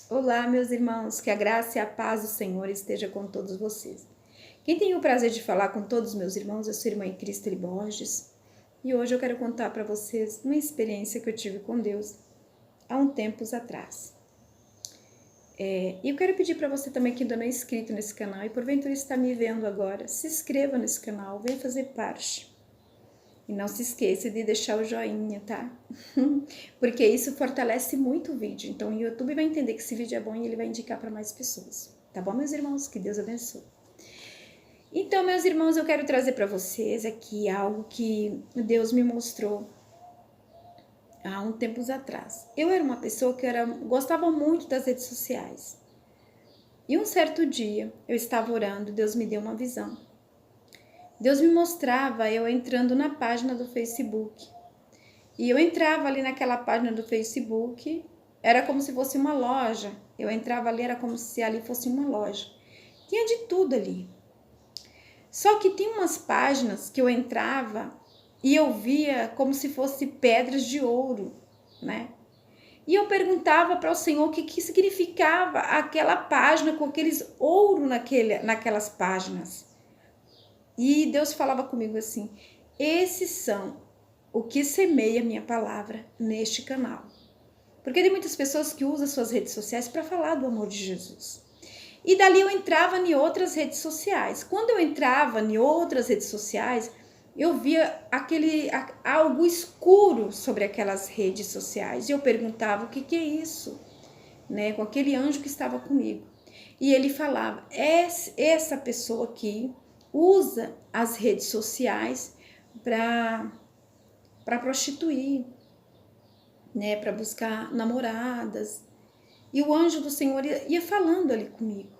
Olá, meus irmãos, que a graça e a paz do Senhor esteja com todos vocês. Quem tem o prazer de falar com todos os meus irmãos é sua irmã em Cristo Borges. E hoje eu quero contar para vocês uma experiência que eu tive com Deus há um tempos atrás. E eu quero pedir para você também que ainda não é inscrito nesse canal e porventura está me vendo agora, se inscreva nesse canal, venha fazer parte. E não se esqueça de deixar o joinha, tá? Porque isso fortalece muito o vídeo. Então o YouTube vai entender que esse vídeo é bom e ele vai indicar para mais pessoas. Tá bom, meus irmãos? Que Deus abençoe. Então, meus irmãos, eu quero trazer para vocês aqui algo que Deus me mostrou há um tempos atrás. Eu era uma pessoa que gostava muito das redes sociais. E um certo dia, eu estava orando, Deus me deu uma visão. Deus me mostrava eu entrando na página do Facebook. E eu entrava ali naquela página do Facebook, era como se fosse uma loja. Eu entrava ali, era como se ali fosse uma loja. Tinha de tudo ali. Só que tinha umas páginas que eu entrava e eu via como se fosse pedras de ouro, né? E eu perguntava para o Senhor o que significava aquela página com aqueles ouro naquelas páginas. E Deus falava comigo assim: esses são o que semeia minha palavra neste canal. Porque tem muitas pessoas que usam suas redes sociais para falar do amor de Jesus. E dali eu entrava em outras redes sociais. Quando eu entrava em outras redes sociais, eu via algo escuro sobre aquelas redes sociais. E eu perguntava: o que é isso? Né? Com aquele anjo que estava comigo. E ele falava: essa pessoa aqui usa as redes sociais para prostituir, né, para buscar namoradas. E o anjo do Senhor ia falando ali comigo.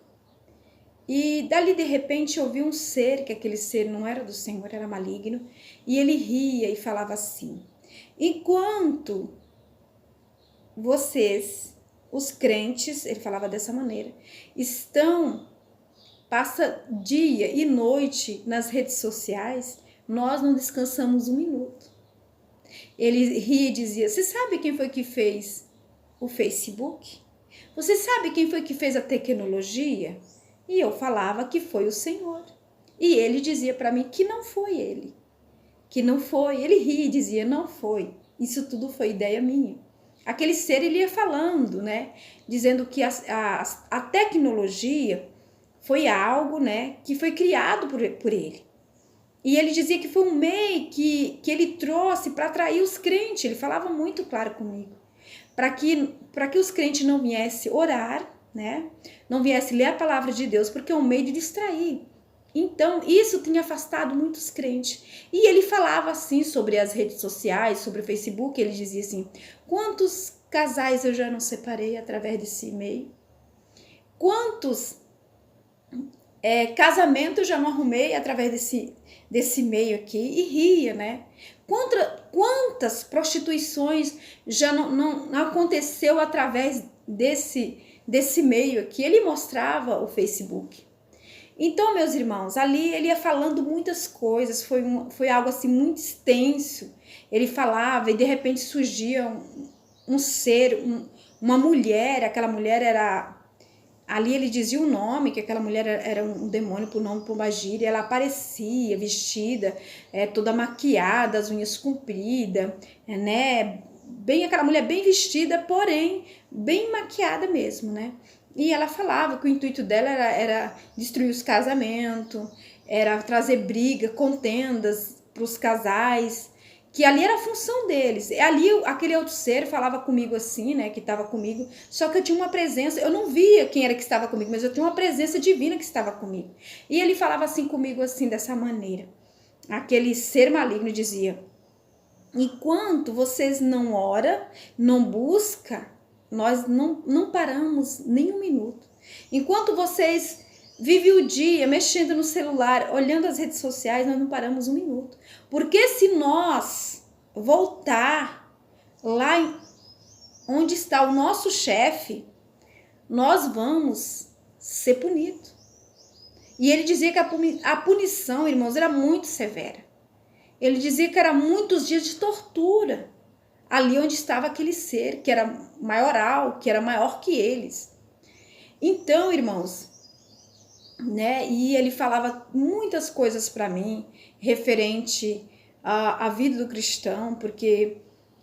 E dali de repente eu vi um ser, que aquele ser não era do Senhor, era maligno, e ele ria e falava assim: enquanto vocês, os crentes, ele falava dessa maneira, passa dia e noite nas redes sociais, nós não descansamos um minuto. Ele ria e dizia: você sabe quem foi que fez o Facebook? Você sabe quem foi que fez a tecnologia? E eu falava que foi o Senhor. E ele dizia para mim que não foi ele. Que não foi. Ele ria e dizia: não foi. Isso tudo foi ideia minha. Aquele ser, ele ia falando, né? Dizendo que a tecnologia foi algo, né, que foi criado por ele. E ele dizia que foi um meio que ele trouxe para atrair os crentes. Ele falava muito claro comigo. Para que os crentes não viessem orar, né? Não viessem ler a palavra de Deus, porque é um meio de distrair. Então, isso tinha afastado muitos crentes. E ele falava assim sobre as redes sociais, sobre o Facebook. Ele dizia assim: quantos casais eu já não separei através desse meio? Quantos casamento eu já não arrumei através desse meio aqui? E ria, né? Quantas prostituições já não aconteceu através desse meio aqui? Ele mostrava o Facebook. Então, meus irmãos, ali ele ia falando muitas coisas, foi algo assim muito extenso. Ele falava e de repente surgia um ser, uma mulher, aquela mulher era... Ali ele dizia o nome, que aquela mulher era um demônio por nome Pombagira, ela aparecia vestida, toda maquiada, as unhas compridas, né? Bem, aquela mulher bem vestida, porém bem maquiada mesmo, né? E ela falava que o intuito dela era destruir os casamentos, era trazer briga, contendas para os casais, que ali era a função deles. E ali aquele outro ser falava comigo assim, né, que estava comigo, só que eu tinha uma presença, eu não via quem era que estava comigo, mas eu tinha uma presença divina que estava comigo. E ele falava assim comigo assim, dessa maneira. Aquele ser maligno dizia: enquanto vocês não oram, não buscam, nós não paramos nem um minuto. Enquanto vocês vivem o dia mexendo no celular, olhando as redes sociais, nós não paramos um minuto. Porque se nós voltar lá onde está o nosso chefe, nós vamos ser punidos. E ele dizia que a punição, irmãos, era muito severa. Ele dizia que era muitos dias de tortura ali onde estava aquele ser que era maioral, que era maior que eles. Então, irmãos, né? E ele falava muitas coisas para mim referente à vida do cristão, porque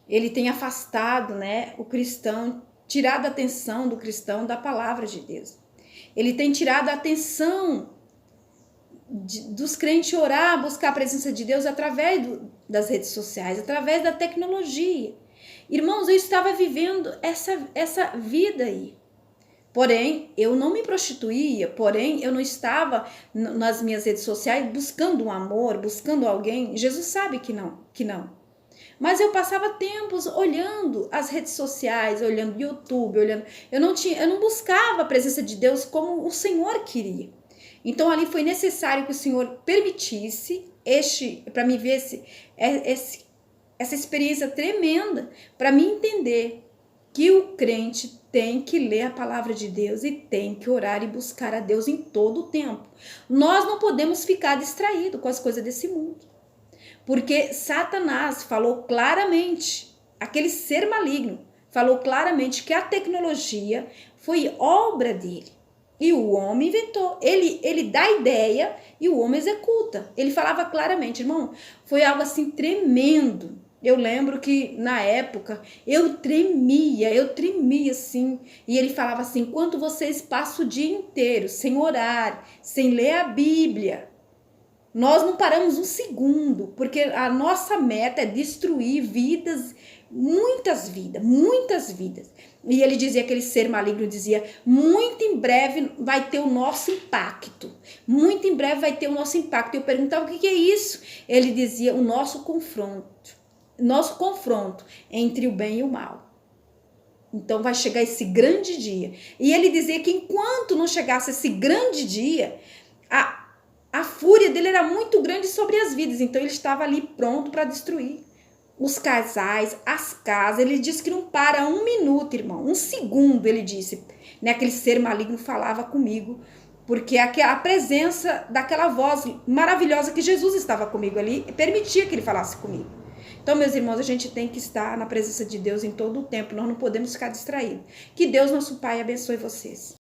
ele tem afastado, né, o cristão, tirado a atenção do cristão da palavra de Deus. Ele tem tirado a atenção dos crentes orar, buscar a presença de Deus através das redes sociais, através da tecnologia. Irmãos, eu estava vivendo essa vida aí. Porém, eu não me prostituía, porém, eu não estava nas minhas redes sociais buscando um amor, buscando alguém. Jesus sabe que não. Mas eu passava tempos olhando as redes sociais, olhando YouTube, eu não buscava a presença de Deus como o Senhor queria. Então ali foi necessário que o Senhor permitisse para mim ver essa experiência tremenda, para mim entender que o crente tem que ler a palavra de Deus e tem que orar e buscar a Deus em todo o tempo. Nós não podemos ficar distraídos com as coisas desse mundo. Porque Satanás falou claramente, aquele ser maligno, falou claramente que a tecnologia foi obra dele. E o homem inventou. Ele dá ideia e o homem executa. Ele falava claramente, irmão, foi algo assim tremendo. Eu lembro que na época eu tremia assim. E ele falava assim, enquanto vocês passam o dia inteiro sem orar, sem ler a Bíblia, nós não paramos um segundo, porque a nossa meta é destruir vidas, muitas vidas. E ele dizia, aquele ser maligno dizia, muito em breve vai ter o nosso impacto. Muito em breve vai ter o nosso impacto. Eu perguntava, o que é isso? Ele dizia, o nosso confronto entre o bem e o mal. Então vai chegar esse grande dia. E ele dizia que enquanto não chegasse esse grande dia, a fúria dele era muito grande sobre as vidas. Então ele estava ali pronto para destruir os casais, as casas. Ele disse que não para um minuto, irmão, um segundo, ele disse. Né? Aquele ser maligno falava comigo, porque a presença daquela voz maravilhosa que Jesus estava comigo ali permitia que ele falasse comigo. Então, meus irmãos, a gente tem que estar na presença de Deus em todo o tempo. Nós não podemos ficar distraídos. Que Deus, nosso Pai, abençoe vocês.